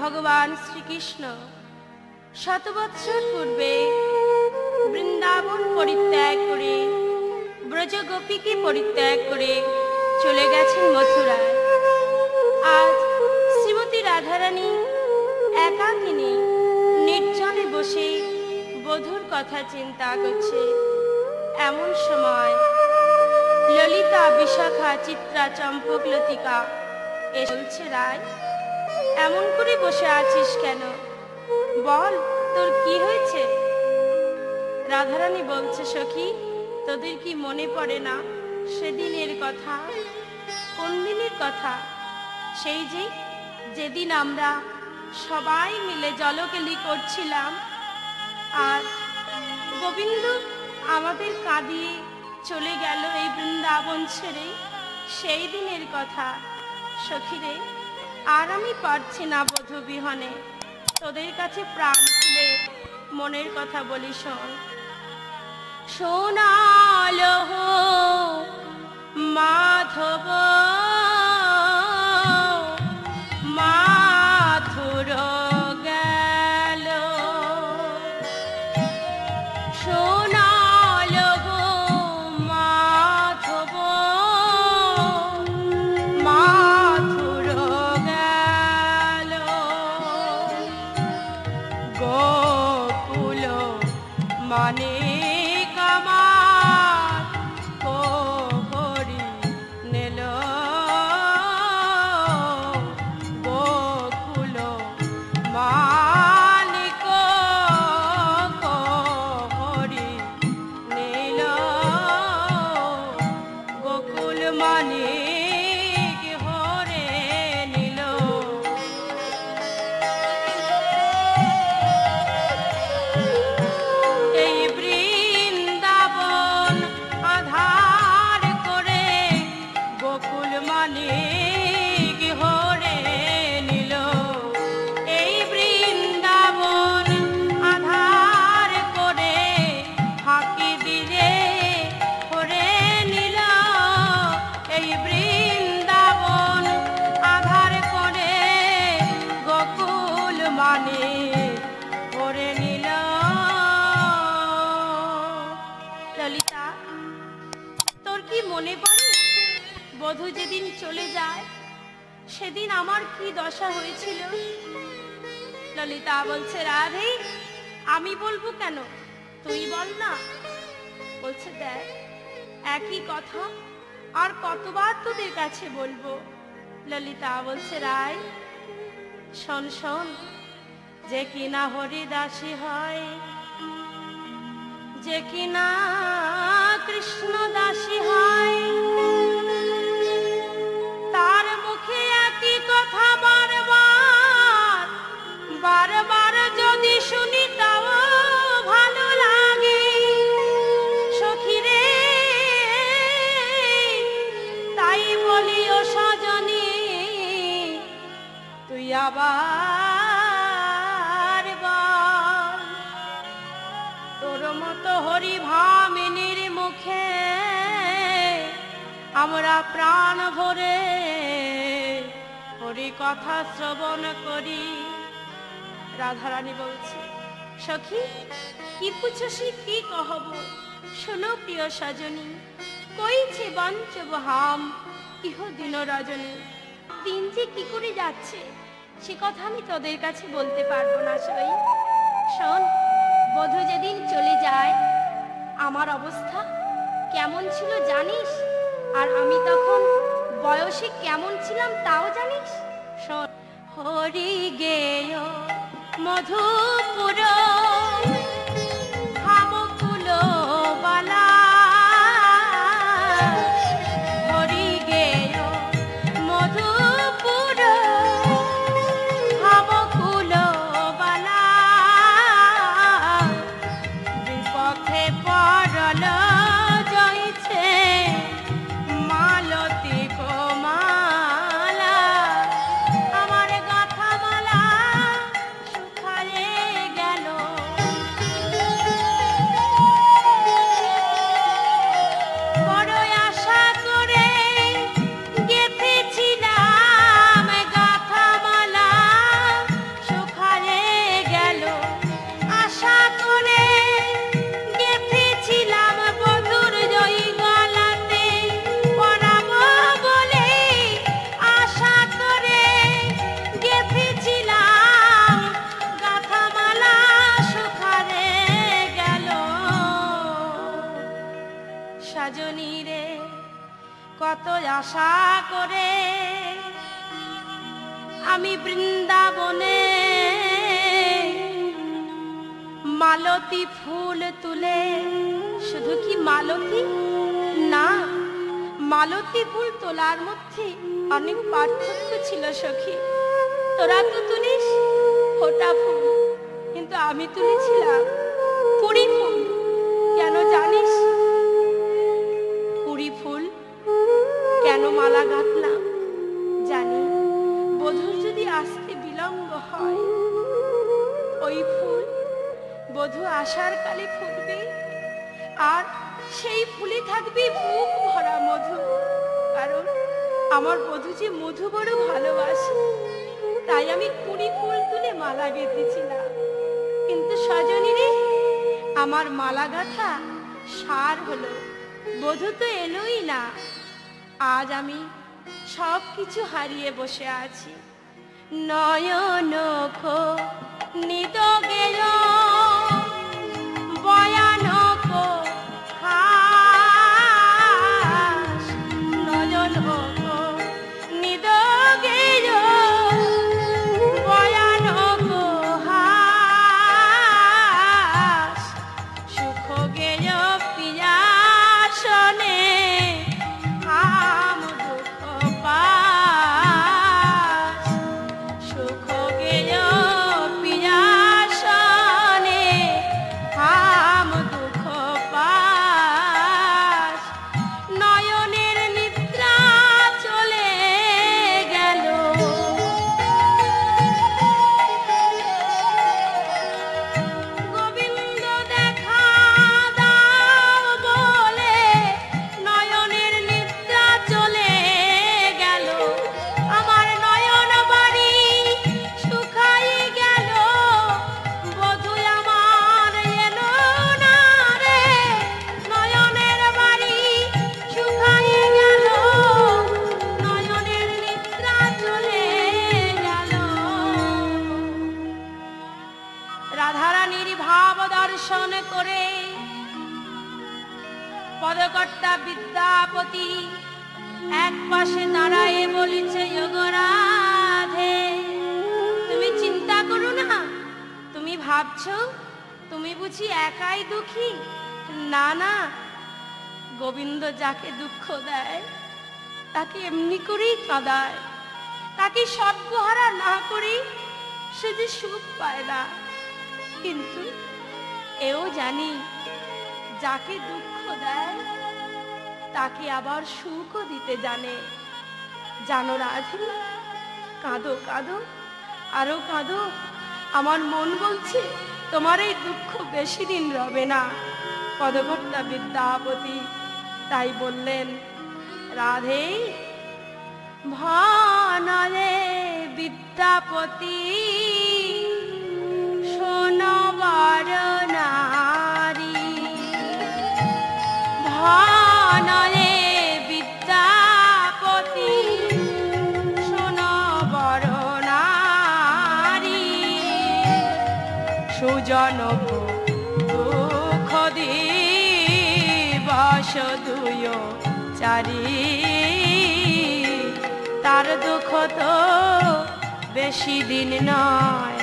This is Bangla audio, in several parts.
ভগবান শ্রীকৃষ্ণ শত বৎসর পূর্বে বৃন্দাবন পরিত্যাগ করে ব্রজগোপীকে পরিত্যাগ করে চলে গেছেন মথুরায়। আজ শ্রীমতী রাধারানী একাকিনী নির্জনে বসে বধূর কথা চিন্তা করছে। এমন সময় ললিতা, বিশাখা, চিত্রা, চম্পক, লতিকা এসে বলছে, রায় এমন করে বসে আছিস কেন? বল, তোর কি হয়েছে? রাধারানী বলছে, সখী, তোদের কি মনে পড়ে না সেদিনের কথা? কোন দিনের কথা? সেই যেদিন আমরা সবাই মিলে জলকেলি করছিলাম আর গোবিন্দ আমাদের কাঁদিয়ে চলে গেল এই বৃন্দাবন ছেড়ে। সেই দিনের কথা সখীরে, আর আমি পারছি না বধূ বিহনে। তোদের কাছে প্রাণ খুলে মনের কথা বলি, শোন। সোনালো মাধব মাথুর গেল, সোনালো মাধব মাথুর গেল, গোকুল মানে বধূ যেদিন চলে যায় সেদিন আমার কি দশা হয়েছিল? ললিতা বলছে, রাধে আমি বলবো কেন, তুই বল না। বলছে, দেখ একই কথা আর কতবার তোদের কাছে বলবো। ললিতা বলছে, রায় শোন শোন, যে কিনা হরিদাসী হয়, যে কিনা কৃষ্ণ দাসী হয়, তার মুখে একই কথা বারবার বারবার যদি শুনি তাও ভালো লাগে। সখীরে তাই বলি ও সজনী, তুই আবার বল, তোর মতো হরিভামিনীর মুখে আমরা প্রাণ ভরে হরি কথা শ্রবণ করি। রাধারানী বলছে, সখী কি পুছসি, কি কহব, শোনো প্রিয় সজনী, কইছে বঞ্চব হাম ইহ দিন রজনী। দিন যে কি করে যাচ্ছে সে কথা আমি তোদের কাছে বলতে পারবো না। সই শোন, বধূ যেদিন চলে যায় আমার অবস্থা কেমন ছিল জানিস? আর আমি তখন বয়সে কেমন ছিলাম তাও জানিস? শোন, হরি গেয় মধুপুর হামকুল বালা, হরি গেয় মধুপুর হামকুল বালা, বিপথে পড়ল জয়ছে মালতী কোমালা, আমার গাথা মালা শুকায়ে গেল কত আশা করে আমি বৃন্দাবনে মালতী ফুল তুলে, শুধু কি মালতী না, মালতী ফুল তোলার মধ্যে অনেক পার্থক্য ছিল সখী। তোরা তো তুলিস ফোটা ফুল, কিন্তু আমি তুলেছিলাম কুড়ি ফুল। কেন জানিস কুড়ি ফুল কেন মালা গাঁথলাম? জানি বধূর যদি আসতে বিলম্ব হয়, ওই ফুল বধূ আসার কালে ফুটবে, আর সেই ফুলে থাকবে বুক ভরা মধু। কারণ আমার বধূ যে মধু বড় ভালোবাসে, তাই আমি কুড়ি ফুল তুলে মালা গেঁথেছিলাম। কিন্তু সজনী রে, আমার মালা গাঁথা সার হলো, বধূ তো এলোই না। আজ আমি সব কিছু হারিয়ে বসে আছি। নয়ন নিদ গেল বয়ানক হাস, নয়ন নিদ গেল বয়ানক হাস, সুখ গেল পিয়াসনে আম দুঃখ পাস, সুখ গেল পিয়াসনে আম দুঃখ পাস, নয়নের নিদ্রা চলে গেল, গোবিন্দ দেখা দাও বলে নয়নের নিদ্রা চলে গেল, আমার নয়ন বাড়ি শুকাই গেল, বধূ আমার এলো না রে, নয়নের বাড়ি শুকাই গেল, নয়নের নিদ্রা চলে গেল। রাধারানীর ভাব দর্শন করে পদকর্তা বিদ্যাপতি এক পাশে দাঁড়ায়ে বলিছে, যোগরাধে তুমি চিন্তা করো না, তুমি ভাবছো তুমি বুঝি একাই দুঃখী? না না, গোবিন্দ যাকে দুঃখ দেয় তাকে এমনি করেই কাঁদায়, তাকে সর্বহারা না করে সে যে সুখ পায় না। কিন্তু এও জানি যাকে দুঃখ দেয় তাকে আবার সুখও দিতে জানে। জানো রাধে, কাঁদো কাঁদো আরো কাঁদো, আমার মন বলছে তোমার এই দুঃখ বেশি দিন রবে না। পদকর্তা বিদ্যাপতি তাই বললেন, রাধে ভানরে বিদ্যাপতি শোনবার নারী, ভানরে বিদ্যাপতি শোনবার নারী, সুজনক দুঃখ দিবস দুয় চারি, তার দুঃখ তো বেশি দিন নয়।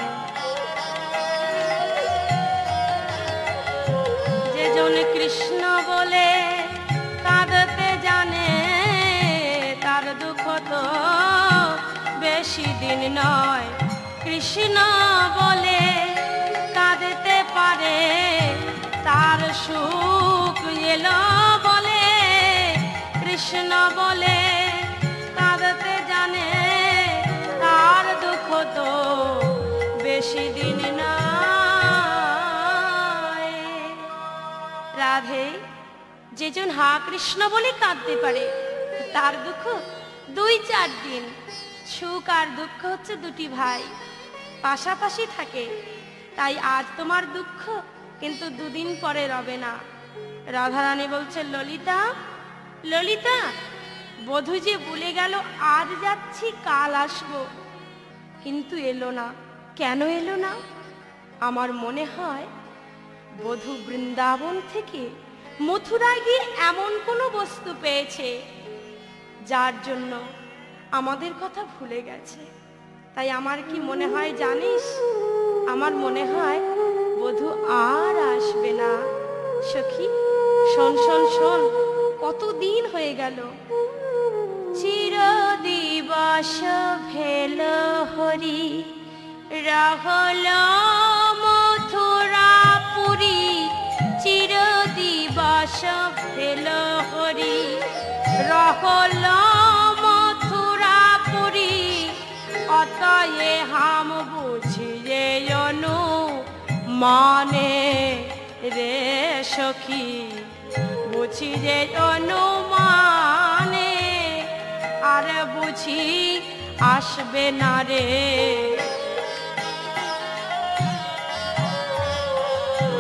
যেজন কৃষ্ণ বলে কাঁদতে জানে, তার দুঃখ তো বেশি দিন নয়। কৃষ্ণ বলে কাঁদতে পারে, তার সুখ এলো বলে, কৃষ্ণ বলে কাঁদতে জানে, তার দুঃখ তো বেশি দিন নয়। রাধে, যেজন হা কৃষ্ণ বলে কাঁদতে পারে তার দুঃখ 2-4 দিন। সুখ আর দুঃখ হচ্ছে দুটি ভাই, পাশাপাশি থাকে। তাই আজ তোমার দুঃখ, কিন্তু 2 দিন পরে রবে না। রাধারানী বলছে, ললিতা ললিতা, বধূ যে বলে গেল আজ যাচ্ছি কাল আসবো, কিন্তু এলো না। কেন এলো না? আমার মনে হয় বধূ বৃন্দাবন থেকে মথুরায় গিয়ে এমন কোনো বস্তু পেয়েছে যার জন্য আমাদের কথা ভুলে গেছে। তাই আমার কি মনে হয় জানিস, আমার মনে হয় বধূ আর আসবে না। সখী শোন শোন শোন, কতদিন হয়ে গেল। চির দিবস ভেল হরি রহল মথুরাপুরী, চির দিবস ভেল হরি রহল মথুরাপুরী, অতয়ে হাম বুঝিয়ে অনু মানে রে সখী, বুঝিয়ে অনুমানে আর বুঝি আসবে না রে।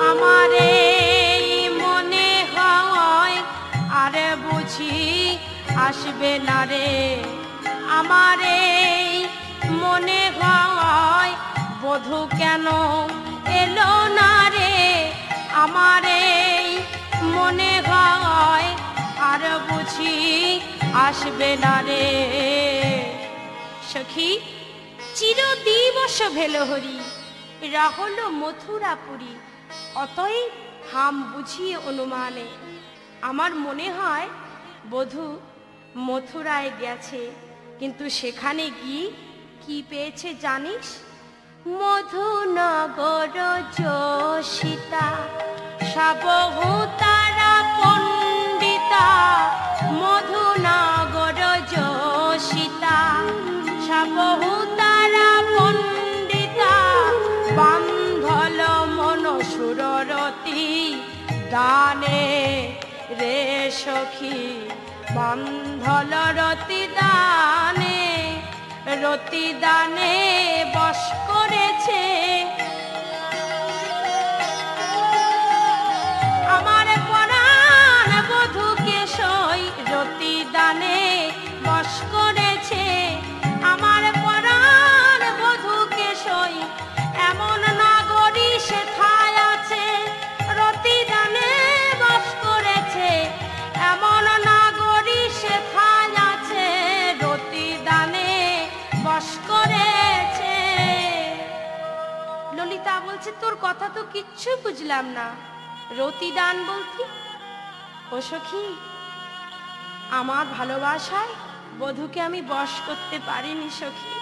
আমারে মনে হয় আর বুঝি আসবে না রে, আমারে মনে হয় বধূ কেন এলো না রে, আমারে মনে হয় আর বুঝি আসবে না রে। সখী চির দিবস ভেল হরি রাহল মথুরাপুরী, অতএব হাম বুঝিয়ে অনুমানে, আমার মনে হয় বধূ মথুরায় গেছে, কিন্তু সেখানে গিয়ে কি পেয়েছে জানিস? মধুনগর যোশিতা সাবহূতারা পণ্ডিতা, মধুনগর যোশিতা সাবহূতারা পণ্ডিতা, বান্ধল মন সুররতি দানে রে সখী, বান্ধল রতি দানে, রতি দানে বশ করেছে আমার পরাণ বধূকে সই, রতি দানে বশ করেছে আমার পরাণ বধূকে সই, এমন নাগরী সেথায় আছে রতি দানে বশ করেছে, এমন নাগরী সেথায় আছে রতি দানে বশ করেছে। ললিতা বলছে তোর কথা তো কিচ্ছু বুঝলাম না, রতিদান বলতি? ও সখী, আমার ভালোবাসায় বধূকে আমি বশ করতে পারিনি সখী,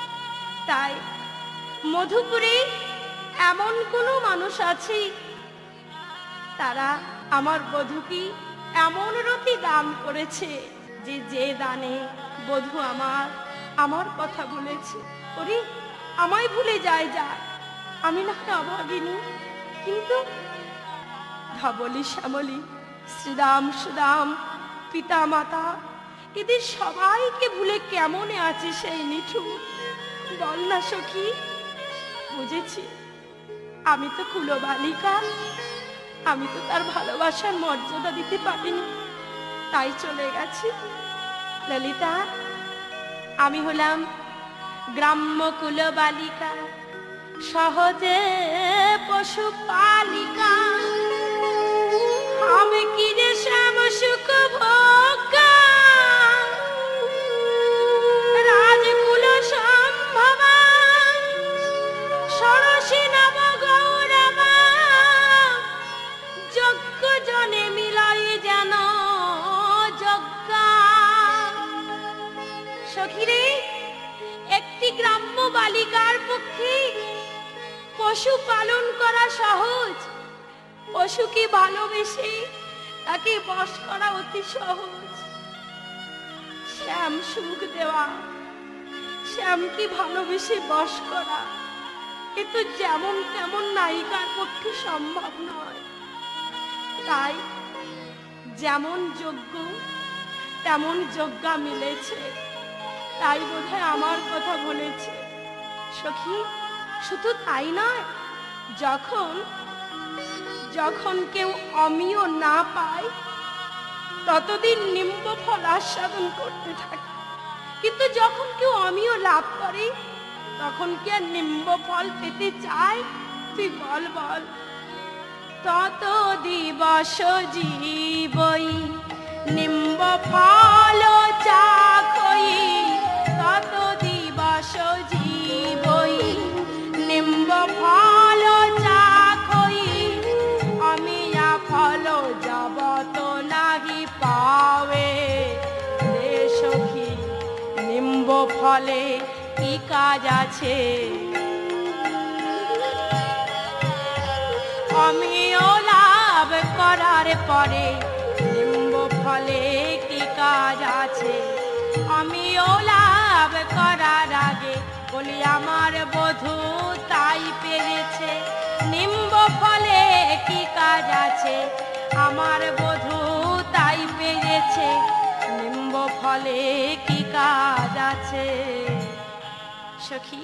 তাই মধুপুরে এমন কোনো মানুষ আছে তারা আমার বধূকে এমন রতি দান করেছে যে যে দানে বধূ আমার কথা বলেছে, ওরে আমায় ভুলে যায় যা, আমি না অভাগিনী, কিন্তু ধবলি শ্যামলী শ্রীরাম সুদাম পিতা মাতা এদের সবাইকে ভুলে কেমনে আছে সেই নিঠুর, বল না সখী। বুঝেছি আমি তো কুলবালিকা, আমি তো তার ভালোবাসার মর্যাদা দিতে পারিনি, তাই চলে গেছি। ললিতা, আমি হলাম গ্রাম্য কুলবালিকা, সহজে পশুপালিকা, আমি কি যে শ্যাম সুখ ভোগা, রাজকুল সম্ভবা, ষোড়শী নব গৌরবা, যজ্ঞ জনে মিলাই যেন যজ্ঞা। সখীরে, একটি গ্রাম্য বালিকার পক্ষে পশু পালন করা সহজ, পশুকে ভালোবেসে তাকে বশ করা অতি সহজ। শ্যাম সুখ দেওয়া, শ্যামকে ভালোবেসে বশ করা, এ তো যেমন তেমন নায়িকার পক্ষে সম্ভব নয়। তাই যেমন যোগ্য তেমন যজ্ঞা মিলেছে, তাই বোধহয় আমার কথা বলেছে। সখী, শুধু তাই নয়, যখন কেউ অমিয় না পায় ততদিন নিম্ব ফল আস্বাদন করতে থাকে, কিন্তু যখন কেউ অমিয় লাভ করে তখন কি আর নিম্ব ফল পেতে চায়? তুই বল বল। তত দিবস জীবই নিম্ব ফল চাখ কাজ আছে, আমিও লাভ করার পরে নিম্ব ফলে কি কাজ আছে। আমিও লাভ করার আগে বলি আমার বধূ তাই পেয়েছে, নিম্ব ফলে কি কাজ আছে। আমার বধূ তাই পেয়েছে, নিম্ব ফলে কি কাজ আছে। সখী,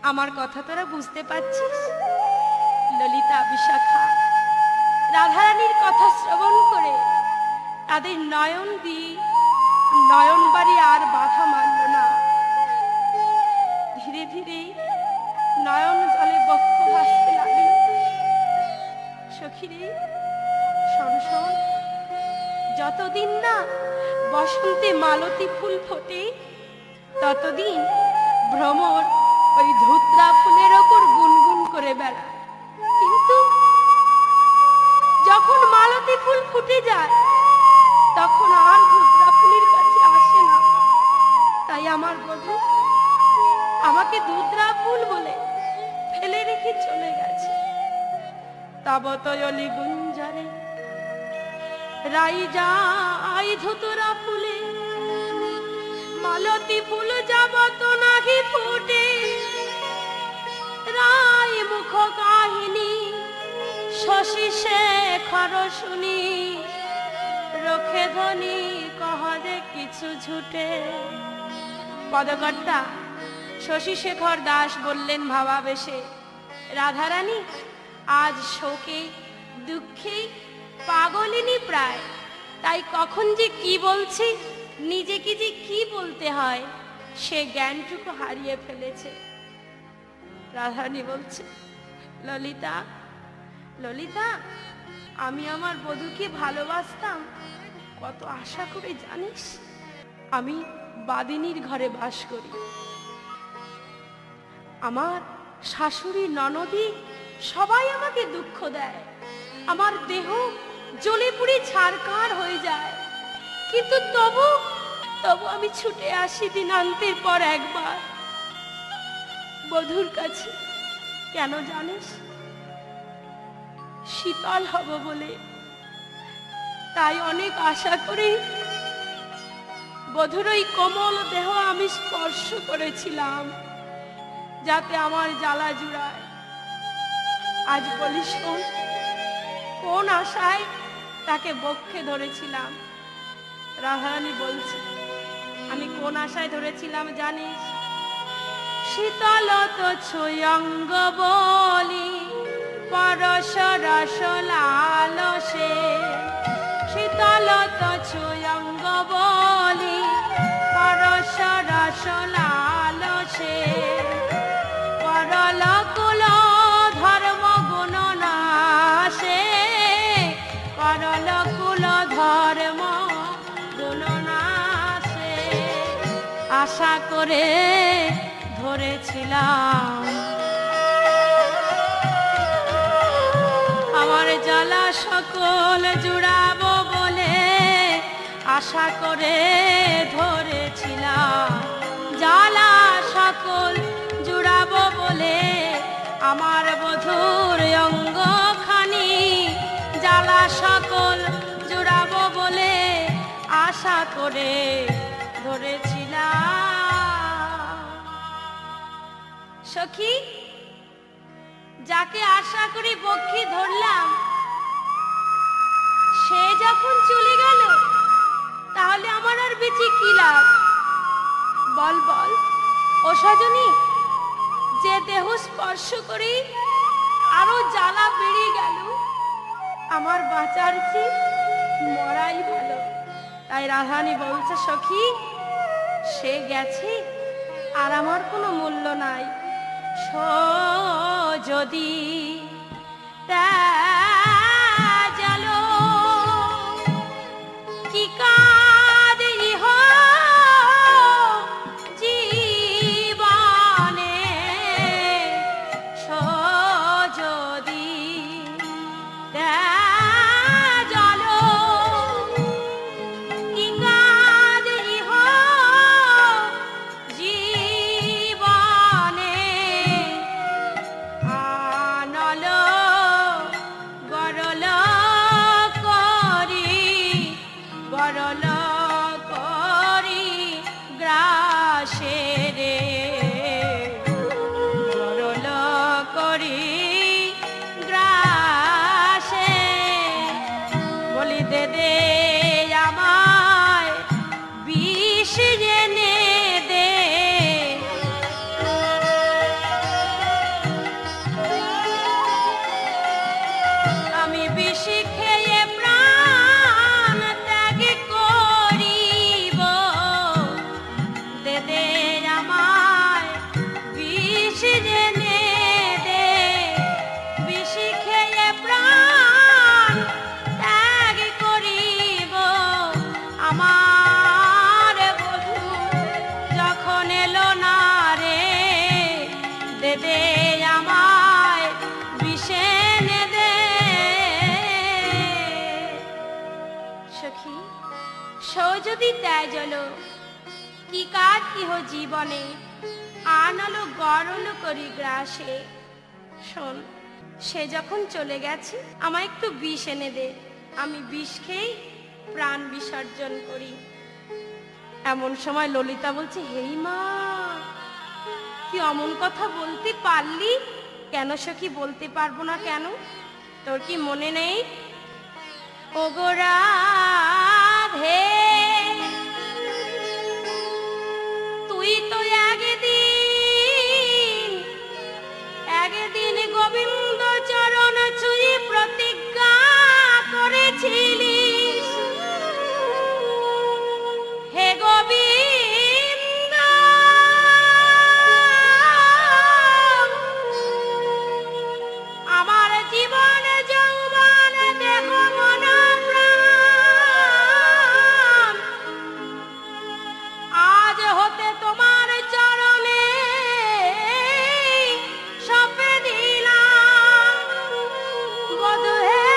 আমার কথা তোরা বুঝতে পারছিস? ললিতা বিশাখা রাধারানীর কথা শ্রবণ করে তাদের নয়ন দিয়ে নয়ন বাড়ি আর বাধা মানল না। ধীরে ধীরে নয়ন জলে বক্ষ ভাসতে লাগল। সখীরে শোন শোন, যতদিন না বসন্তে মালতী ফুল ফোটে ততদিন ভ্রমর ওই ধুত্রা ফুলের ওপর গুনগুন করে বেড়ায়। কিন্তু যখন মালতী ফুল ফুটে যায় তখন আর ধুত্রা ফুলের কাছে আসে না। তাই আমার বধূ আমাকে ধুত্রা ফুল বলে ফেলে রেখে চলে গেছে। তাবতয়লি গুঞ্জরে রাই যাই ধুতরা ফুলে, মালতী ফুল যাবত নাহি ফুটে। রাই মুখ কাহিনী শশী শেখর শুনি, রখে ধ্বনি কহরে কিছু ঝুটে। পদকর্তা শশী শেখর দাস বললেন ভাবাবেশে, রাধারানী আজ শোকে দুঃখে পাগলিনী প্রায়, তাই কখন যে কি বলছি নিজেকে যে কি বলতে হয় সে জ্ঞানটুকু হারিয়ে ফেলেছে। রাধারানী বলছে, ললিতা ললিতা, আমি আমার বধূকে ভালোবাসতাম কত আশা করে জানিস। আমি বাদিনীর ঘরে বাস করি, আমার শাশুড়ি ননদি সবাই আমাকে দুঃখ দেয়, আমার দেহ জ্বলে পুড়ে ছারখার হয়ে যায়। কিন্তু তবু তবু আমি ছুটে আসি দিনান্তের পর একবার বধূর কাছে। কেন জানিস? শীতল হব বলে। তাই অনেক আশা করি বধূর ওই কোমল দেহ আমি স্পর্শ করেছিলাম যাতে আমার জ্বালা জুড়ায়। আজ বলিস কোন আশায় তাকে বক্ষে ধরেছিলাম। রাধারানী বলছে, আমি কোন আশায় ধরেছিলাম জানিস? শীতল তো ছয়ঙ্গ বলি পরশ রস লালসে, শীতল তো ছয়ঙ্গ বলি পরশ রস লালসে। পরল কুল ধর্ম গুণ নাশে, পরল কুল ধর্ম গুণ নাশে। আশা করে ধরেছিলাম আমার জ্বালা সকল জুড়াবো বলে, আশা করে ধরেছিলাম জ্বালা সকল জুড়াবো বলে। আমার বধূর অঙ্গখানি জ্বালা সকল জুড়াবো বলে আশা করে ধরেছিলাম। সখী, যাকে আশা করে বক্ষে ধরলাম সে যখন চলে গেল তাহলে আমার আর বেঁচে কি লাভ? বল বল ও সজনী, যে দেহ স্পর্শ করে আরো জ্বালা বেড়ে গেল, আমার বাঁচার চেয়ে মরাই ভালো। তাই রাধারানী বলছে, সখী সে গেছে আর আমার কোনো মূল্য নাই। যদি জালো কি কাজ ইহ জীবনে, যদি জালো কি কাজ ইহ জীবনে। যদি ত্যাজল কি কাজ ইহ জীবনে, আনলো গরল করি গ্রাসে। শোন, সে যখন চলে গেছে আমায় একটু বিষ এনে দে, আমি বিষ খেয়ে প্রাণ বিসর্জন করি। এমন সময় ললিতা বলছে, হেই মা, তুই অমন কথা বলতে পারলি কেন? সখী, বলতে পারবো না কেন? তোর কি মনে নেই? ওগো রাধে, তুই তো একদিন গোবিন্দ চরণ ছুঁয়ে প্রতিজ্ঞা করেছিলিস, হে গোবিন্দ, আমার জীবন যৌবন দেহ মন প্রাণ আজ হতে তোমার চরণে সঁপে দিলাম। বধূ হে,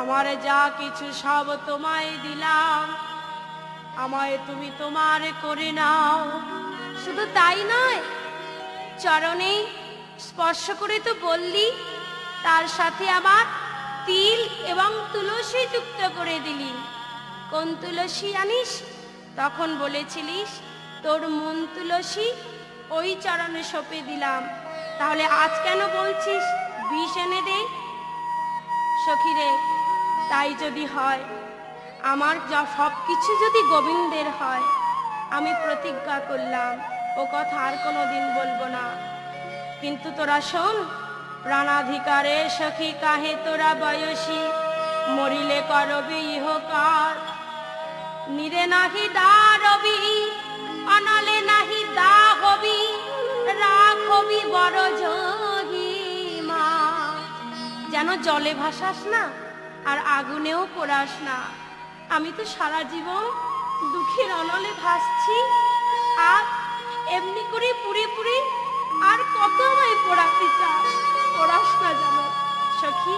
আমার যা কিছু সব তোমায় দিলাম, আমায় তুমি তোমার করে নাও। শুধু তাই নয়, চরণে স্পর্শ করে তো বললি, তার সাথে আবার তিল এবং তুলসী যুক্ত করে দিলি। কোন তুলসী জানিস? তখন বলেছিলিস তোর মন তুলসী, ওই চরণে সঁপে দিলাম। তাহলে আজ কেন বলছিস বিষ এনে দে? সখীরে, তাই যদি হয়, আমার যা সব কিছু যদি গোবিন্দের হয়, আমি প্রতিজ্ঞা করলাম ও কথা আর কোনোদিন বলবো না। কিন্তু তোরা শোন, প্রাণাধিকারে সখী কাহে তোরা বয়সী, মরিলে করবি ইহকার। নিরে নাহি দা রবি, অনলে নাহি দা হবি, রাখ হবি বড় জহিমা। যেন জলে ভাসাস না আর আগুনেও পোড়াস না। আমি তো সারা জীবন দুঃখের অনলে ভাসছি, আর এমনি করে পুড়ে পুড়ে আর কত আমায় পোড়াতে চাস? পোড়াস না যেন। সখী,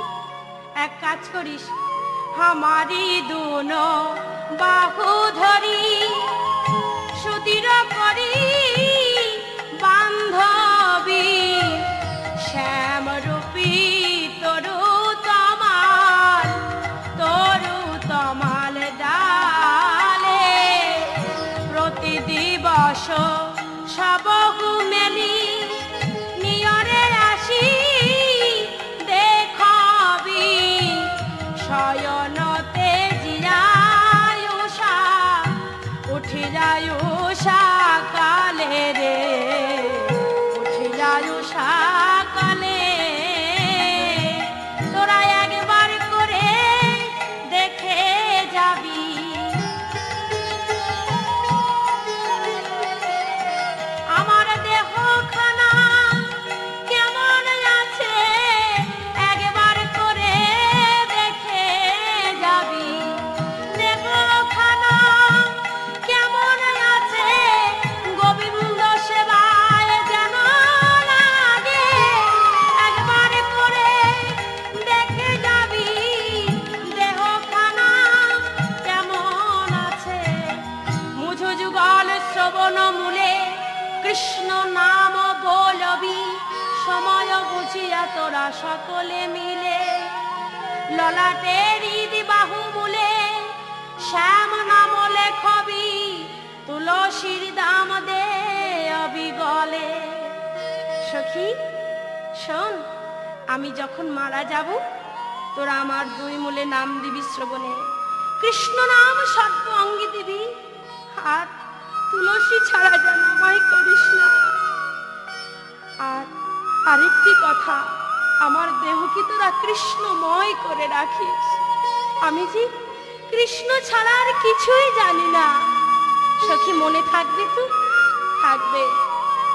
এক কাজ করিস, হামারি দুনো বাহু ধরি সুদৃঢ় করি বান্ধবী, শ্যামরূপী তরু তমাল, তরু তমাল ডালে প্রতি দিবস সবগু মেলি নিয়রে আসি দেখবি, শয়নতে জিরায়ুষা উঠি যায়ুষা কালে রে, উঠি যায়ুষা কালে। তোরা একবার করে দেখে যাবি। আমার দেহখানা কেমন আছে একবার করে দেখে যাবি। দেহখানা কেমন আছে গোবিন্দ সেবায় যেন লাগে, একবার করে দেখে যাবি। দেহখানা কেমন আছে। মুঝ যুগল শ্রবণ মূলে কৃষ্ণ নাম বলবি, সময় বুঝিয়া তোরা সকলে মিলে। ললাটে হৃদ বাহু মূলে শ্যাম নাম লেখবি, তুলসীর দাম দে অবিগলে। সখী শোন, আমি যখন মারা যাব, তোরা আমার দুই মূলে নাম দিবি শ্রবণে, কৃষ্ণ নাম সর্ব অঙ্গে দিবি, আর তুলসী ছাড়া যেন আমায় করিস না। আর আরেকটি কথা, আমার দেহকে তোরা কৃষ্ণময় করে রাখিস। আমি যে কৃষ্ণ ছাড়া আর কিছুই জানি না। সখী, মনে থাকবে তো? থাকবে।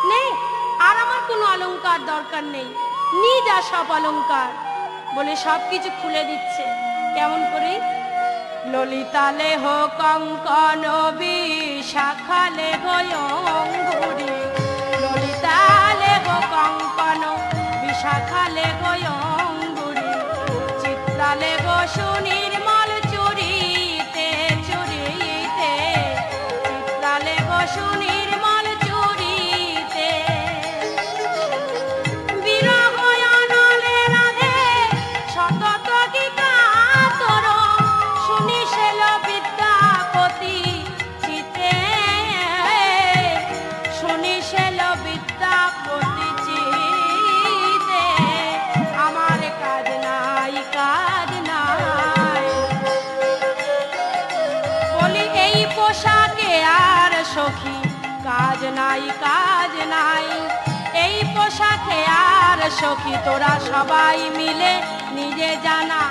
নে, আর আমার কোনো অলংকার দরকার নেই, নিয়ে যা সব অলংকার, বলে সব কিছু খুলে দিচ্ছে। কেমন করে? ললিতালে হো কঙ্কন বিশাখালে গয়ঙ্গুরি, ললিতালে হো কঙ্কন বিশাখালে গয়ঙ্গুরি, কাজ নাই কাজ নাই এই পোশাকে আর সখী তোরা সবাই মিলে নিজে জানা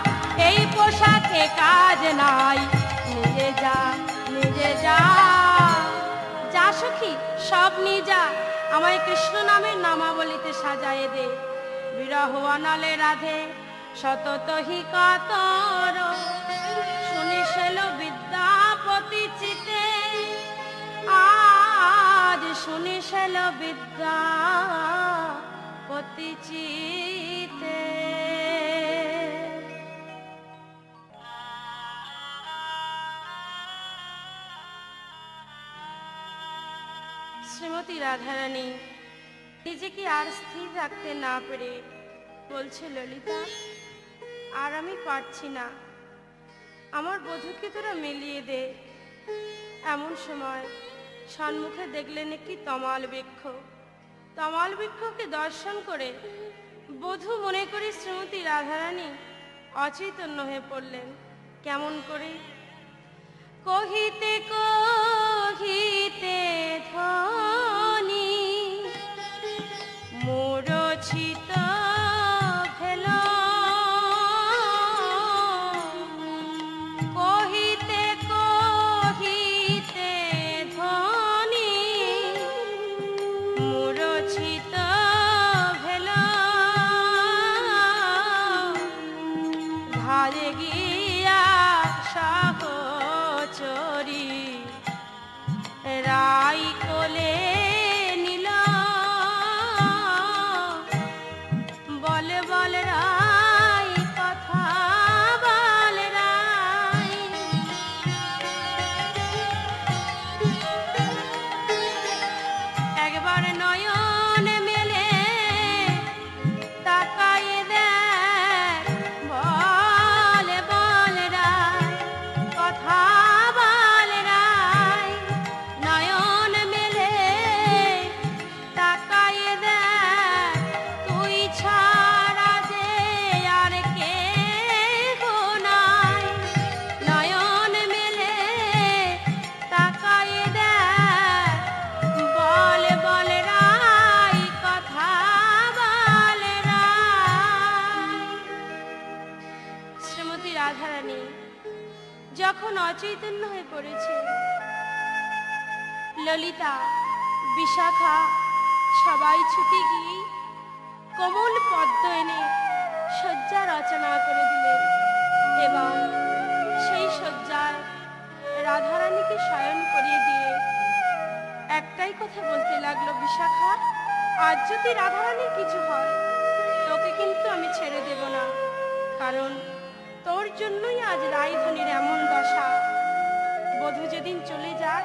এই পোশাকে কাজ নাই নিজে যা নিজে যা যা সখী সব নিয়ে যা আমায় কৃষ্ণ নামের নামাবলিতে সাজায়ে দে বিরহ অনলে রাধে সতত হি কাতর শুনিছিল বিদ্যাপতি চিতে আজ শুনিছিল বিদ্যাপতি চিতে শ্রীমতী রাধারানী নিজেকে আর স্থির রাখতে না পেরে বলছে ললিতা আর আমি পারছি না আমার বধূকে তোরা মিলিয়ে দে এমন সময় সম্মুখে দেখলেন একটি তমাল বৃক্ষকে দর্শন করে বধূ মনে করে শ্রীমতী রাধারানী অচৈতন্য হয়ে পড়লেন কেমন করে কহিতে কহিতে ধ্বনি মূরছিত ভেল কহিতে কহিতে ধ্বনি মূরছিত ভেল ধারে গিয়া সহচরী রাই কোলে নীল বল বল রাই কথা বল রাই একবার নয়ন মেলে তাকায়ে দেখ বল বল রাই কথা বল রাই নয়ন মেলে তাকায়ে দেখ তুই ছাড়া যে আর কেহ নাই নয়ন মেলে তাকায়ে দেখ বল বল রাই কথা বল রাই শ্রীমতী রাধারানী যখন অচৈতন্য হয়ে পড়েছে ললিতা বিশাখা সবাই ছুটে গিয়ে কোমল পদ্ম এনে শয্যা রচনা করে দিলেন এবং সেই শয্যায় রাধারানীকে শয়ন করিয়ে দিয়ে একটাই কথা বলতে লাগলো বিশাখা আজ যদি রাধারানীর কিছু হয় তোকে কিন্তু আমি ছেড়ে দেব না কারণ তোর জন্যই আজ রায়ধনীর এমন দশা বধূ যেদিন চলে যাক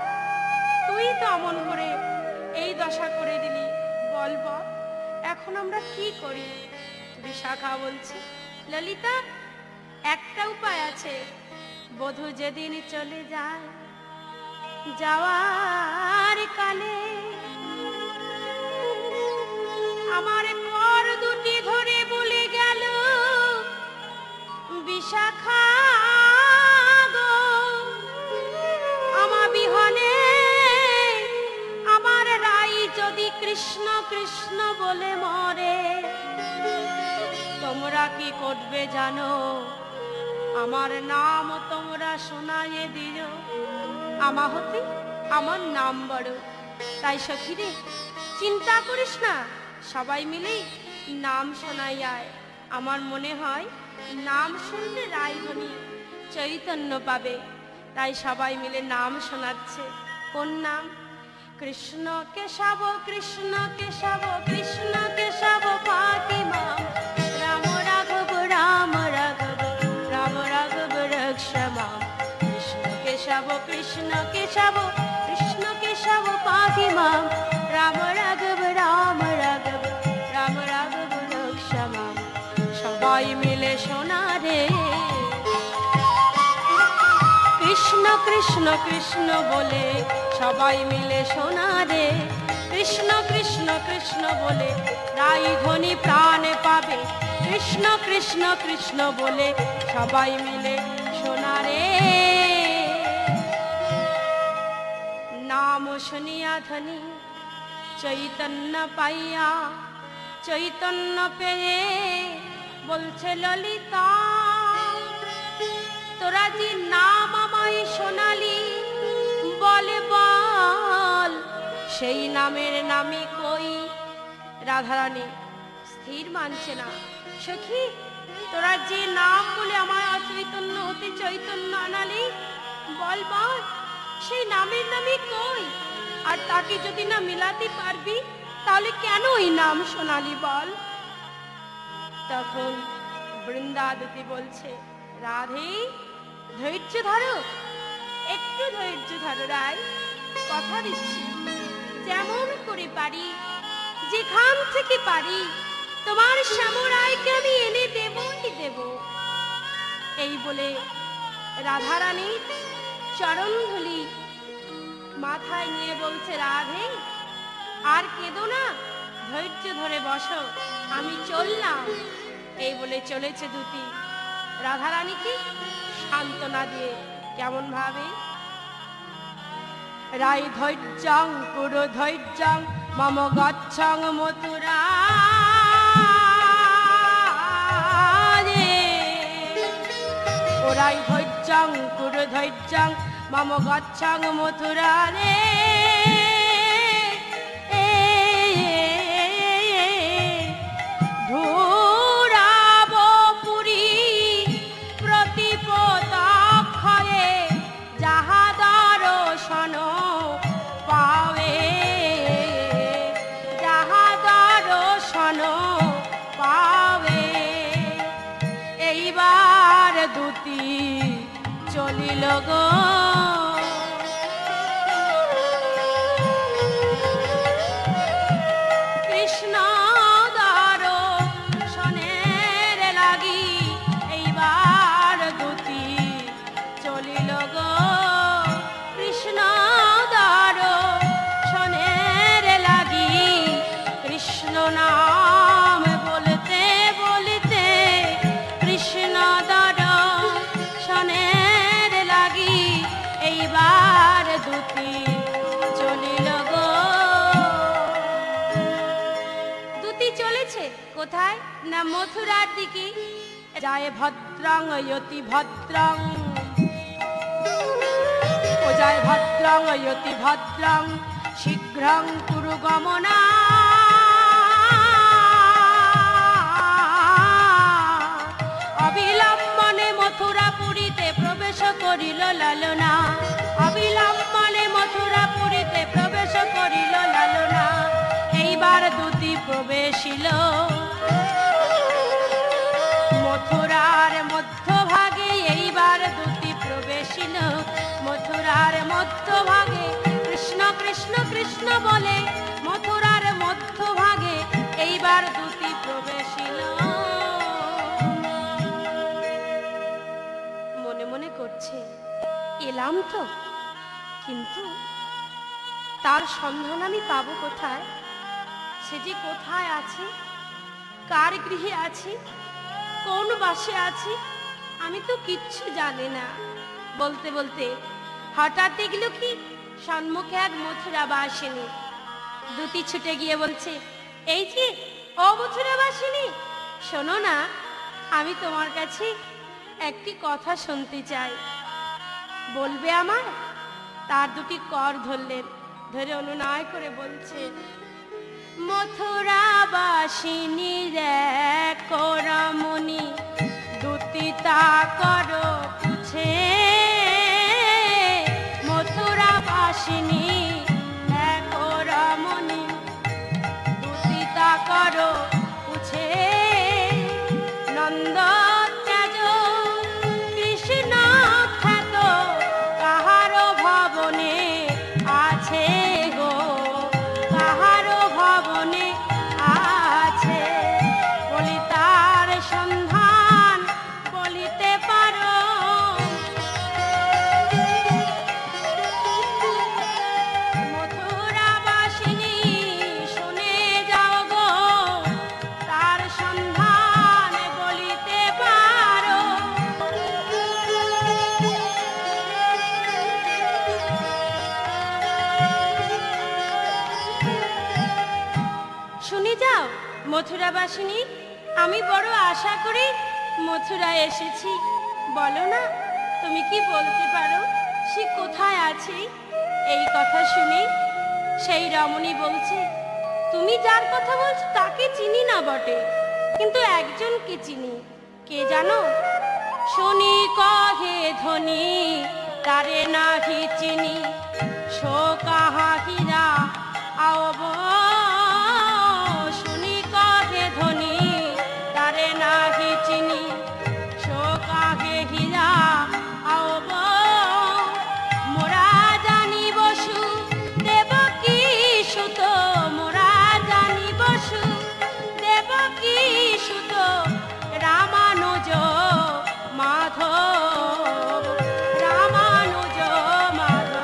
তুই তো অমন করে এই দশা করে দিলি বল বল এখন আমরা কি করি বিশাখা বলছে ললিতা একটা উপায় আছে বধূ যেদিন চলে যায় যাওয়ার কালে আমার কর দুটি ধরে বলে গেল বিশাখা গো আমা বিহনে আমার রাই যদি কৃষ্ণ কৃষ্ণ বলে মরে তোমরা কি করবে জানো আমার নাম তোমরা শোনায়ে দিও আমা হতে আমার নাম বড় তাই সখী রে চিন্তা করিস না সবাই মিলে নাম শোনাই আয় আমার মনে হয় নাম শুনলে রায়ধনী চৈতন্য পাবে তাই সবাই মিলে নাম শোনাচ্ছে কোন নাম কৃষ্ণ কেশব কৃষ্ণ কেশব কৃষ্ণ কেশব পাতি মাম রাম রাঘব রাম রাঘব রাম রাঘব রক্ষ মাম কৃষ্ণ কেশব কৃষ্ণ কেশব কৃষ্ণ কেশব পাতি মাম রাম রাঘব রাম রাঘব রাম রাঘব রক্ষ মাম সবাই মিলে শোনা রে কৃষ্ণ কৃষ্ণ কৃষ্ণ বলে সবাই মিলে শোনা রে কৃষ্ণ কৃষ্ণ কৃষ্ণ বলে রায়ধনী প্রাণ পাবে কৃষ্ণ কৃষ্ণ কৃষ্ণ বলে সবাই মিলে শোনা রে নাম শুনিয়া ধ্বনি চৈতন্য পাইয়া, চৈতন্য পেয়ে বলছে ললিতা, তোরা যে নাম আমায় শোনালি, বলে বল সেই নামের নামে কই। রাধারানী স্থির মানছে না। সখী, তোরা যে নাম বলে আমায় অচৈতন্য হতে চৈতন্য আনালি, বল বল সেই নামের নামে কই। আর তাকে যদি না মিলাতে পারবি, তাহলে কেন ওই নাম শোনালি বল। তখন বৃন্দাবতী বলছে, রাধে ধৈর্য ধরো, একটু ধৈর্য ধরো রায়, কথা দিচ্ছি যেমন করে পারি, যেখান থেকে পারি তোমার শ্যামরায়কে আমি এনে দেবই দেব। এই বলে রাধারানী চরণধুলি মাথায় নিয়ে বলছে, রাধে আর কেঁদো না, ধৈর্য ধরে বসো, আমি চললাম। এই বলে চলেছে দুতি রাধারানীকে সান্ত্বনা দিয়ে। কেমন ভাবে, রাই ধৈর্যং পুরো ধৈর্যং মম গচ্ছং মথুরা, ওরাই ধৈর্যং পুরো ধৈর্যং মম গচ্ছং মথুরা রে। ধুরাব পুরী প্রতিপদক্ষয়ে যাহা দর্শন পাবে, যাহা দর্শন পাবে। এইবার দুতি চলিল গো, কৃষ্ণ দর্শনের লাগি। এইবার দুতি চলিল গো, কৃষ্ণ দর্শনের লাগি। কৃষ্ণ নাম বলতে বলতে, কৃষ্ণ দর্শনের লাগি। এইবার দুতি চলিল গো। দুতি চলেছে কোথায় না মথুরার দিকে। যায় ভদ্রং যতি ভদ্রং, ও যায় ভদ্রং যতি ভদ্রং শীঘ্রং কুরু গমনা। অবিলম্বনে মথুরাপুরীতে প্রবেশ করিল লালনা, অবিলম্বনে মথুরাপুরীতে প্রবেশ করিল লালনা। এইবার দুতি প্রবেশিল মথুরার মধ্যভাগে। এইবার দুতি প্রবেশিল মথুরার মধ্যভাগে। কৃষ্ণ কৃষ্ণ কৃষ্ণ বলে মথুরার মধ্যভাগে। এইবার দুতি প্রবেশিল। মনে মনে করছে, এলাম তো, কিন্তু তার সন্ধান আমি পাবো কোথায়? সে যে কোথায় আছে, কার গৃহে আছে, কোন বাসে আছে, আমি তো কিচ্ছু জানি না। বলতে বলতে হঠাৎ দেখলো কি সম্মুখে এক মথুরাবাসিনী। দুতি ছুটে গিয়ে বলছে, এই যে ও মথুরাবাসিনী, শোনো না, আমি তোমার কাছে একটি কথা শুনতে চাই, বলবে আমার? তার দুটি কর ধরলেন, ধরে অনুনয় করে বলছে, মথুরাবাসিনী দেখো রমণী, দুতি তা করো পুছে। মথুরাবাসিনী দেখো রমণী, দুতি তা করো পুছে। নন্দ ত্যাজ কৃষ্ণ খ্যাত কাহার ভবনে আছে গো, কাহার ভবনে আছে। বলি তার সন্ধান বলিতে পারো। মথুরাবাসিনী শুনে যাও গো, তার সন্ধান বলিতে পারো। যাও মথুরাবাসিনী? আমি বড় আশা করে মথুরায় এসেছি। বলো না, তুমি কি বলতে পারো সে কোথায় আছে? এই কথা শুনে সেই রমণী বলছে, তুমি যার কথা বলছো তাকে চিনি না বটে, কিন্তু একজনকে চিনি। কে জানো? শুনি কহে ধ্বনি তারে নাহি চিনি, সো কাহা হীরা আওব। শুনি কহে ধ্বনি তারে নাহি চিনি, সো কাহে হীরা আওব। মোরা জানি বসু দেবকী সুত, মোরা জানি বসু দেবকী সুত, রামানুজ মাধব, রামানুজ মাধব।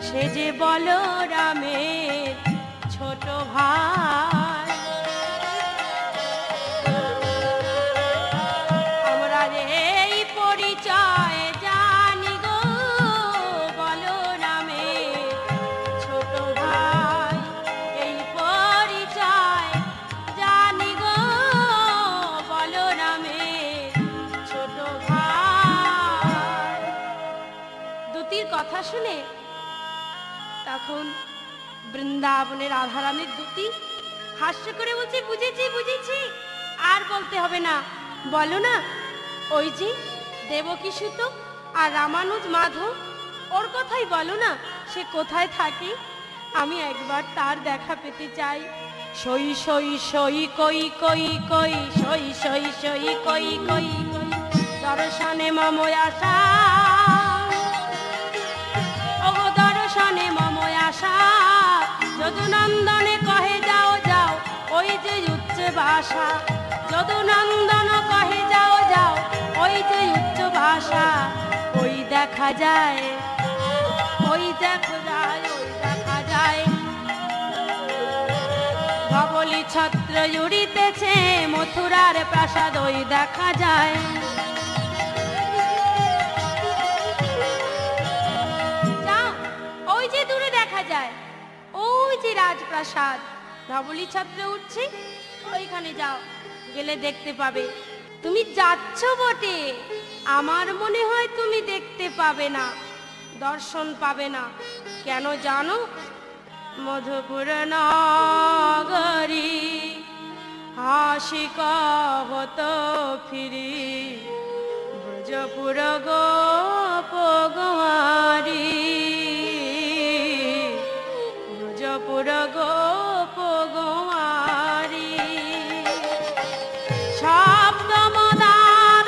সে যে বলরামের ছোট ভাই। আমরা যে এই পরিচয় জানি গো, বলরামের ছোট ভাই। এই পরিচয় জানি গো, বলরামের ছোট ভাই। দুতির কথা শুনে তখন বৃন্দাবনের রাধারানীর দুতি হাস্য করে বলছে, বুঝেছি বুঝেছি, আর বলতে হবে না। বলো না, ওই যে দেবকী সুত আর রামানুজ মাধব, ওর কথাই বলো না। সে কোথায় থাকে? আমি একবার তার দেখা পেতে চাই। সই সই সই কই কই কই, সই সই সই কই কই কই, দর্শনে মম আশা, ও দর্শনে মম আশা। যদুনন্দনে কহে যাও যাও, ওই যে উচ্চ ভাষা। যদুনন্দন কহে যাও যাও, ওই যে উচ্চ ভাষা। ওই দেখা যায়, ওই দেখা যায়, ওই দেখা যায়। ধবলি ছত্র জুড়িতেছে মথুরার প্রাসাদ, ওই দেখা যায়। যাও, ওই যে দূরে দেখা যায়, ওই যে রাজপ্রাসাদ। ধবলি ছত্র উঠছে, ওইখানে যাও, গেলে দেখতে পাবে। তুমি যাচ্ছ বটে, আমার মনে হয় তুমি দেখতে পাবে না, দর্শন পাবে না। কেন জানো? মধুপুর নগরী হাসি কহত ফিরি, ব্রজপুর গোপ গমারি, ব্রজপুর গোপ গমারি। সপ্তমদার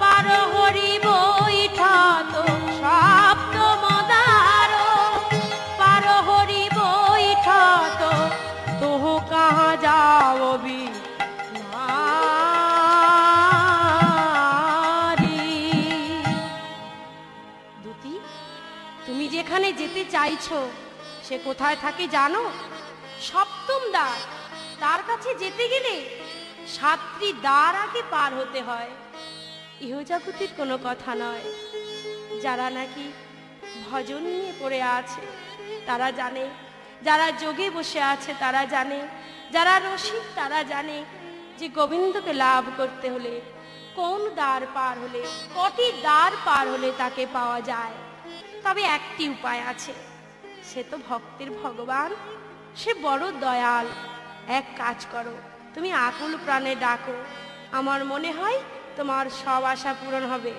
পার হরি বৈঠাত, সপ্তমদার পার হরি বৈঠাত, তোহ কাহা যাও বিনারি। দুতি, তুমি যেখানে যেতে চাইছো সে কোথায় থাকে জানো? সপ্তম দ্বার। তার কাছে যেতে গেলে 7টি দ্বার আগে পার হতে হয়। ইহজগতির কোনো কথা নয়। যারা নাকি ভজন নিয়ে পড়ে আছে তারা জানে, যারা যোগে বসে আছে তারা জানে, যারা রসিক তারা জানে যে গোবিন্দকে লাভ করতে হলে কোন দ্বার পার হলে, কটি দ্বার পার হলে তাকে পাওয়া যায়। তবে একটি উপায় আছে, সে তো ভক্তের ভগবান, সে বড় দয়াল। এক কাজ করো, তুমি আকুল প্রাণে ডাকো, আমার মনে হয় তোমার সব আশা পূরণ হবে।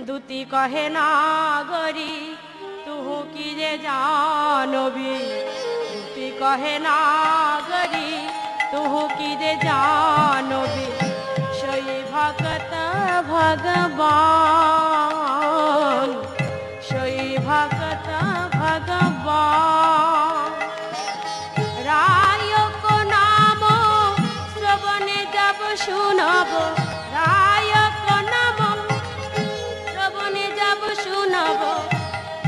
দুতি কহে নাগরি তুহু কি যে জানবি, দুতি কহে নাগরি তুহু কি যে জানবি, সই ভগত ভগবান, সই ভগত ভগবান। রায়ক নাম শ্রবণে যাব শুনব, রায়ক নাম শ্রবণে যাব শুনব,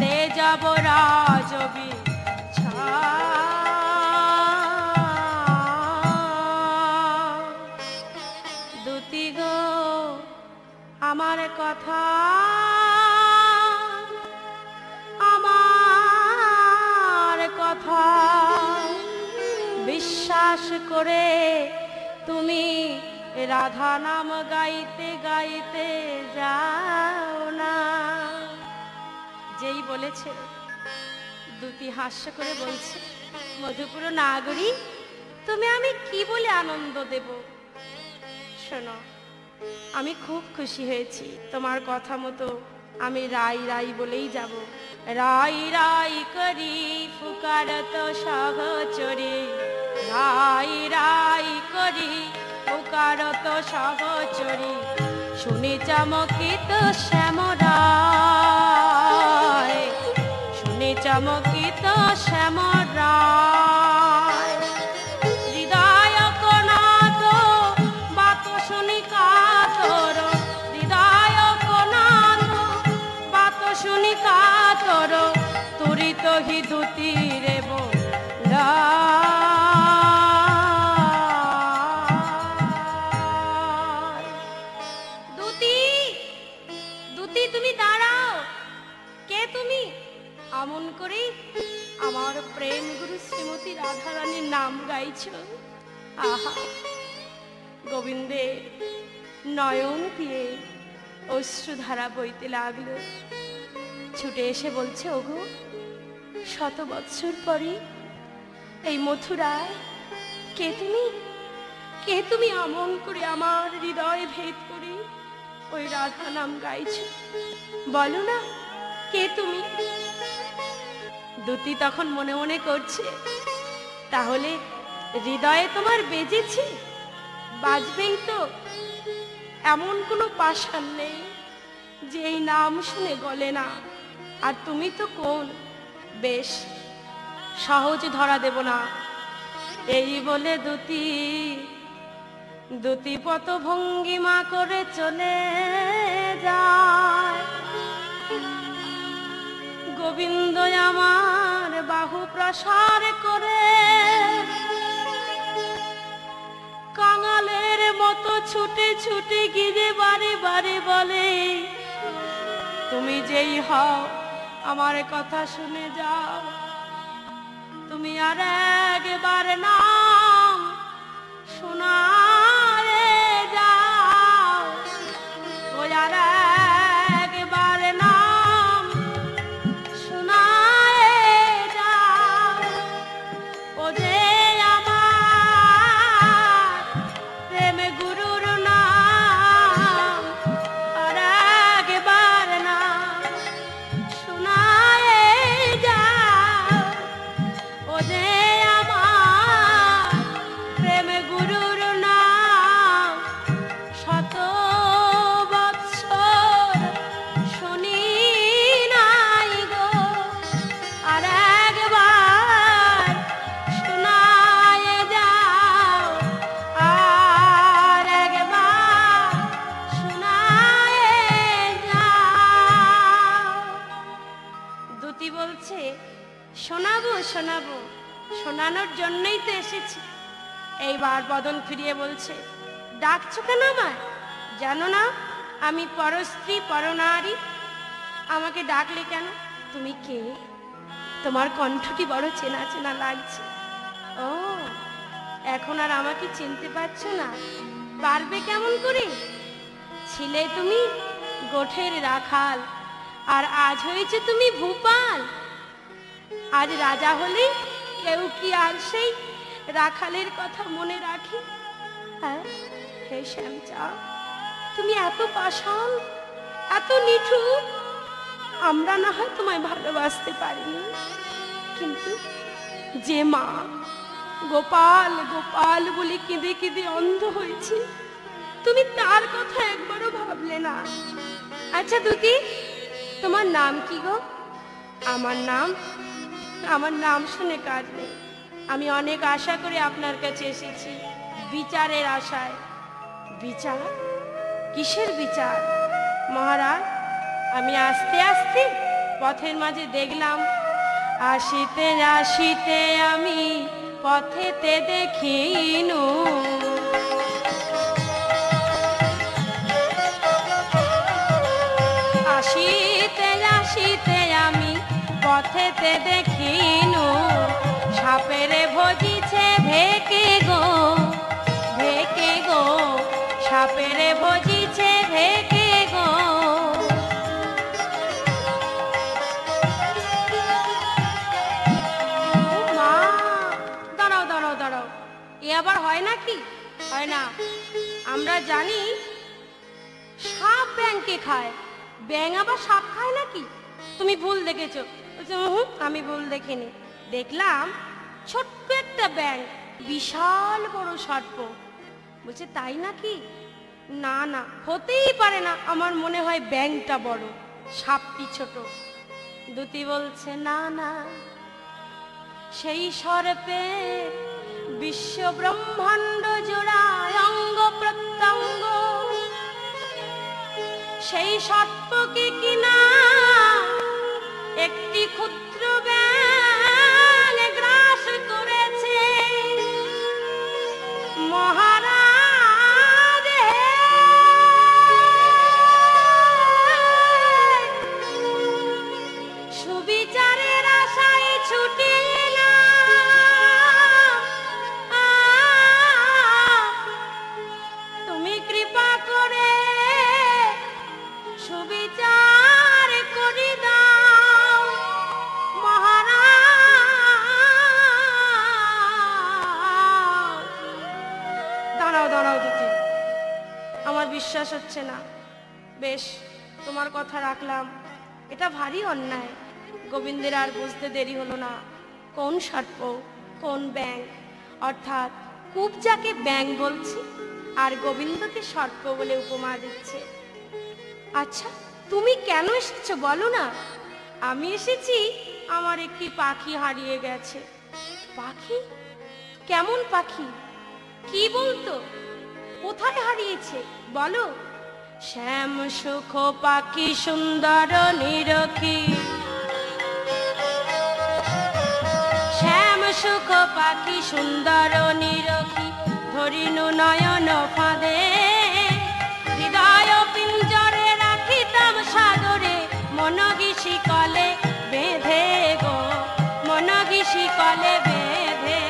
তে যাব রাজবি ছা। দুতি গো আমার কথা হাস করে তুমি রাধা নাম গাইতে গাইতে যাও না। যেই বলেছে দুটি হাস্য করে বলছে, মধুপুর নাগরী তুমি আমি কি বলে আনন্দ দেব? শোনো, আমি খুব খুশি হয়েছি, তোমার কথা মতো আমি রাই রাই বলেই যাব। রাই রাই করি ফুকারত সহচরে, রাই রাই করি ফুকারত সহচরে, শুনে চমকিত শ্যামরায়, শুনে চমকিত শ্যামরায়। হৃদয় কোনাত বাত শুনি কাতর, হৃদয় কোনাত বাত শুনি কাতর, তুরিত হি দুতি রে বলা। আমন করে আমার প্রেম গুরু শ্রীমতী রাধারানীর নাম গাইছ। আহা, গোবিন্দে নয়ন দিয়ে অশ্রুধারা বইতে লাগলো। ছুটে এসে বলছে, ওগো, শত বৎসর পরে এই মথুরায় কে তুমি? কে তুমি আমন করে আমার হৃদয় ভেদ করে ওই রাধা নাম গাইছ? বলো না, কে তুমি? দুটি তখন মনে মনে করছে, তাহলে হৃদয়ে তোমার বেজেছে, বাজবেই তো। এমন কোনো পাষাণ নেই যে এই নাম শুনে গলে না। আর তুমি তো কোন, বেশ সহজ ধরা দেব না। এই বলে দুটি পত ভঙ্গিমা করে চলে যায়। গোবিন্দ আমার বাহু প্রসার করে কাঙালের মতো ছুটে ছুটে গিয়ে বারে বারে বলে, তুমি যেই হও আমার কথা শুনে যাও, তুমি আর একবার নাম শোনারে যাও, ওই আর একবার নাম শোনারে যাও। ও যে আমার প্রেম গুরুর নাম, আর একবার নাম শোনারে যাও। ও যে আমার প্রেম গুরুর নাম, শত বৎসর শুনি নাই গো, আর একবার শোনায় যাও, আর একবার শোনায় যাও। দুটি বলছে, শোনাবো শোনাবো, শোনানোর জন্যই তো এসেছি। এইবার বদন ফিরিয়ে বলছে, ডাকছো কেন আমায়? জানো না আমি পরস্ত্রী পরনারী? আমাকে ডাকলে কেন? তুমি কে? তোমার কণ্ঠটি বড় চেনা চেনা লাগছে। ও, এখন আর আমাকে চিনতে পারছো না? পারবে কেমন করে? ছিলে তুমি গোঠের রাখাল, আর আজ হয়েছে তুমি ভূপাল। আজ রাজা হলে কেউ কি আর সেই রাখালের কথা মনে রাখে? হ্যাঁ, হে শ্যামচা, তুমি এত পাষাণ, এত নিঠুর। আমরা না হয় তোমায় ভালোবাসতে পারিনি, কিন্তু যে মা গোপাল গোপাল বলে কেঁদে কেঁদে অন্ধ হয়েছে, তুমি তার কথা একবারও ভাবলে না। আচ্ছা দুতি, তোমার নাম কি গো? আমার নাম শুনে কাজ নেই। আমি অনেক আশা করে আপনার কাছে এসেছি, বিচারের আশায়। বিচার? কিসের বিচার মহারাজ? আমি আস্তে আস্তে পথের মাঝে দেখলাম, আসিতে আসিতে আমি পথেতে দেখিনু, আসিতে আসিতে আমি পথেতে দেখিনু, সাপেরে ভজিছে ভেকে আবার হয় নাকি? হয় না। আমরা জানি সাপ ব্যাঙকে খায়, ব্যাঙ আবার সাপ খায় নাকি? তুমি ভুল দেখেছো। আমি ভুল দেখিনি। দেখলাম ছোট্ট একটা ব্যাঙ বিশাল বড় সর্প। বলছে তাই নাকি? না না, হতেই পারে না, আমার মনে হয় ব্যাঙটা বড়, সাপটি ছোট। দুতি বলছে না না, সেই সর্পে বিশ্ব ব্রহ্মাণ্ড জোড়া অঙ্গ প্রত্যঙ্গ, সেই সর্পকে কিনা একটি ক্ষুদ্র ব্যাঙ গ্রাস করেছে। মহারাজ সুবিচারের আশায় ছুটে তুমি কৃপা করে সুবিচার করে দাও মহারাজ। দাঁড়াও দাঁড়াও দিদি, আমার বিশ্বাস হচ্ছে না। বেশ, তোমার কথা রাখলাম, এটা ভারী অন্যায়। গোবিন্দের আর বুঝতে দেরি হলো না কোন সর্প কোন ব্যাঙ, অর্থাৎ কুবজাকে ব্যাঙ বলছি আর গোবিন্দকে সর্প বলে উপমা দিচ্ছে। আচ্ছা, তুমি কেন এসেছো বলো না? আমি এসেছি, আমার একটি পাখি হারিয়ে গেছে। পাখি? কেমন পাখি? কি বলতো? কোথায় হারিয়েছে বলো? শ্যাম সুখ পাখি সুন্দর নিরখী, শ্যাম সুখ পাখি সুন্দর নিরখী, ধরিনু নয়ন ফাঁদে, হৃদয় পিঞ্জরে রাখিতাম সাদরে, মন গিসি কলে বেঁধে গো, মন গিসি কলে বেঁধে।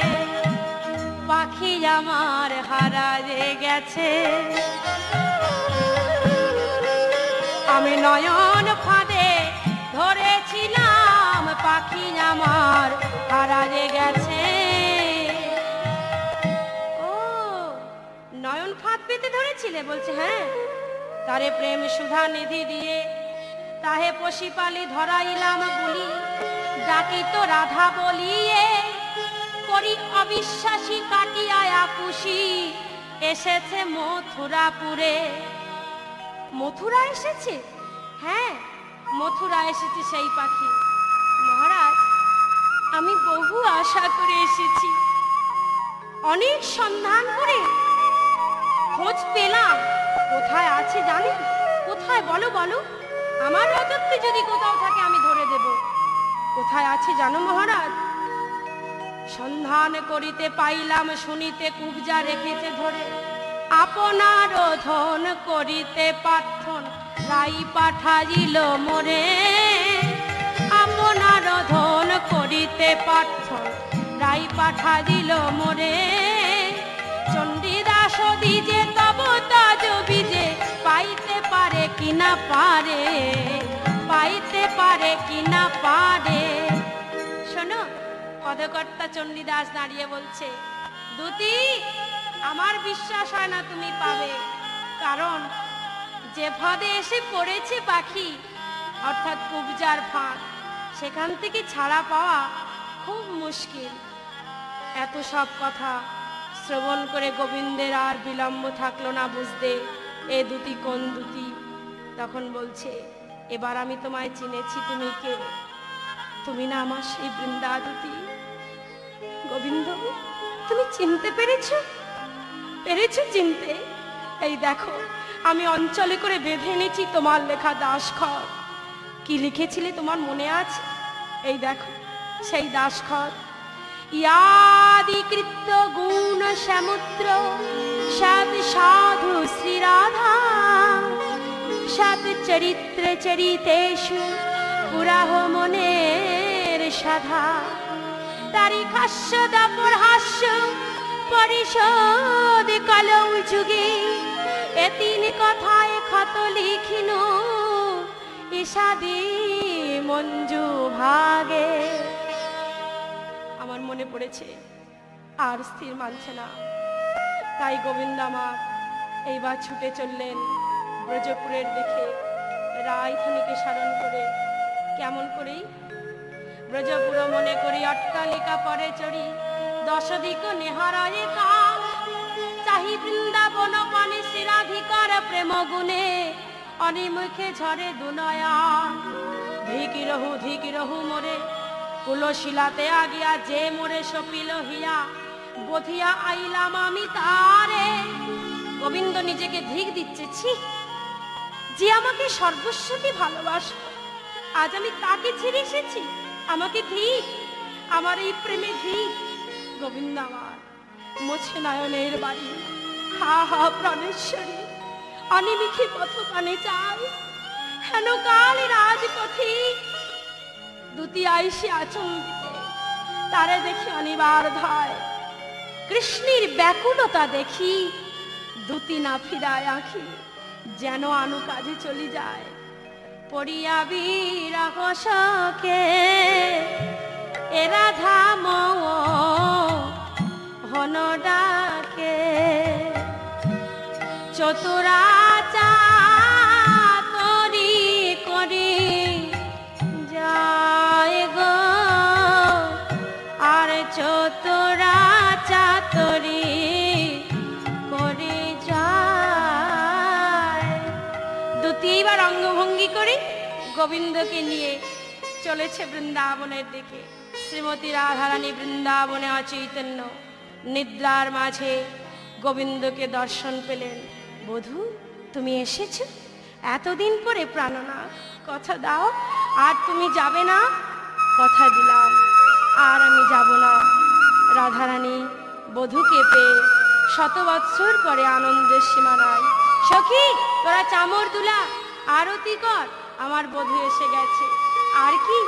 পাখি আমার হারিয়ে গেছে, আমি নয়ন ফাঁদে ধরেছিলাম, পাখি আমার হারিয়ে গেছে। ও, নয়ন ফাঁদ পেতে ধরেছিলে? বলছে হ্যাঁ। তারে প্রেম সুধা নিধি দিয়ে তাহে পশিপালি ধরাইলাম বলি, ডাকি তো রাধা বলিয়ে, করি অবিশ্বাসী কাটিয়া আকুশি, এসেছে মথুরাপুরে। মথুরা এসেছে? হ্যাঁ, মথুরা এসেছে সেই পাখি। মহারাজ, আমি বহু আশা করে এসেছি, অনেক সন্ধান করে খোঁজ পেলাম। কোথায় আছে জানেন? কোথায় বলো বলো, আমার রাজত্বে যদি কোথাও থাকে আমি ধরে দেব। কোথায় আছে জানো মহারাজ? সন্ধান করিতে পাইলাম, শুনিতে কুবজা রেখেছে ধরে, আপনার ধন করিতে প্রার্থন, রাই পাঠাইল মোরে। আপনার ধন করিতে প্রার্থন, রাই পাঠাইল মোরে। চণ্ডীদাস দিজে তব তাজ বিজে, পাইতে পারে কিনা পারে, পাইতে পারে কিনা পারে। শোনো, পদকর্তা চণ্ডীদাস দাঁড়িয়ে বলছে, দুতি, আমার বিশ্বাস হয় না তুমি পাবে, কারণ যে ফাঁদে এসে পড়েছে পাখি, অর্থাৎ কুবজার ফাঁদ, সেখান থেকে ছাড়া পাওয়া খুব মুশকিল। এত সব কথা শ্রবণ করে গোবিন্দের আর বিলম্ব থাকলো না বুঝতে, এ দুতি কোন দুতি। তখন বলছে, এবার আমি তোমায় চিনেছি, তুমি কে? তুমি না আমার সেই বৃন্দা দুতি। গোবিন্দ, তুমি চিনতে পেরেছো? পেরেছো চিনতে? এই দেখো, আমি অঞ্চলে করে বেঁধে এনেছি তোমার লেখা দাসখত। কি লিখেছিলে তোমার মনে আছে? এই দেখো সেই দাসখত। ইয়াদিকৃত গুণ সমুদ্র, সৎ সাধু শ্রী রাধা, সৎ চরিত্র চরিতেষু পুরাহ মনের সাধা। তারি হাস্য দাপর হাস্য পরিশোধ কলৌ যুগে, এ তিন কথায় ক্ষত লিখিন ইষাদি মঞ্জু ভাগে। আমার মনে পড়েছে, আর স্থির মানছে না। তাই গোবিন্দ আমার এইবার ছুটে চললেন ব্রজপুরের দিকে রায়ধনীকে স্মরণ করে। কেমন করেই ব্রজপুর মনে করি অট্টালিকা পরে চড়ি, দশদিক নেহারায় কাল, চাহি বৃন্দাবন পানি শ্রীরাধিকার প্রেম গুণে, অনিমুখে ঝরে দুনয়ন। ধিক রহু মোরে কুলশিলাতে আগিয়া, যে মোরে সপিল হিয়া বধিয়া আইলাম আমি তারে। গোবিন্দ নিজেকে ধিক দিচ্ছে, ছি, যে আমাকে সর্বস্বকে ভালোবাসে, আজ আমি তাকে ছেড়ে এসেছি। আমাকে ধিক, আমার এই প্রেমে ধিক। গোবিন্দ আমার মোছে নয়নের বাড়ি, হা হা প্রাণেশ্বরী, অনিমিখে পথ পানে চাই, হেন কাল রাজপথে দুটি আইসি আচম্বিতে, তারে দেখি অনিবার ধায়, কৃষ্ণের ব্যাকুলতা দেখি, দুটি না ফিরায় আঁখি, যেন আনু কাজে চলে যায়। পড়িয়া বিরহ শোকে এ রাধা মোহন ডাকে, চতুরাচাতরি করি যায় গো, আর চতুরাচাতরি করে যায়। দ্বিতীয়বার অঙ্গভঙ্গি করে গোবিন্দকে নিয়ে চলেছে বৃন্দাবনের দিকে। শ্রীমতী রাধারানী বৃন্দাবনে অচৈতন্য, নিদ্রার মাঝে গোবিন্দকে দর্শন পেলেন। বধূ, তুমি এসেছো এতদিন পরে প্রাণনা, কথা দাও আর তুমি যাবে না। কথা দিলাম, আর আমি যাব না। রাধারানী বধূকে পেয়ে শতবৎসর পরে আনন্দের সীমা নাই। সখী, তোরা চামর দুলা, আরতি কর, আমার বধূ এসে গেছে। আর কি,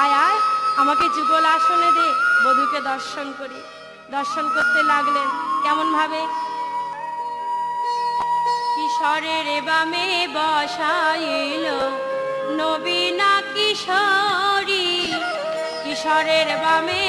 আয় আয়, আমাকে যুগল আসনে দে, বধূকে দর্শন করি। দর্শন করতে লাগলেন কেমন ভাবে, কিশোরের বামে বসাইল নবীনা কিশোরী, কিশোরের বামে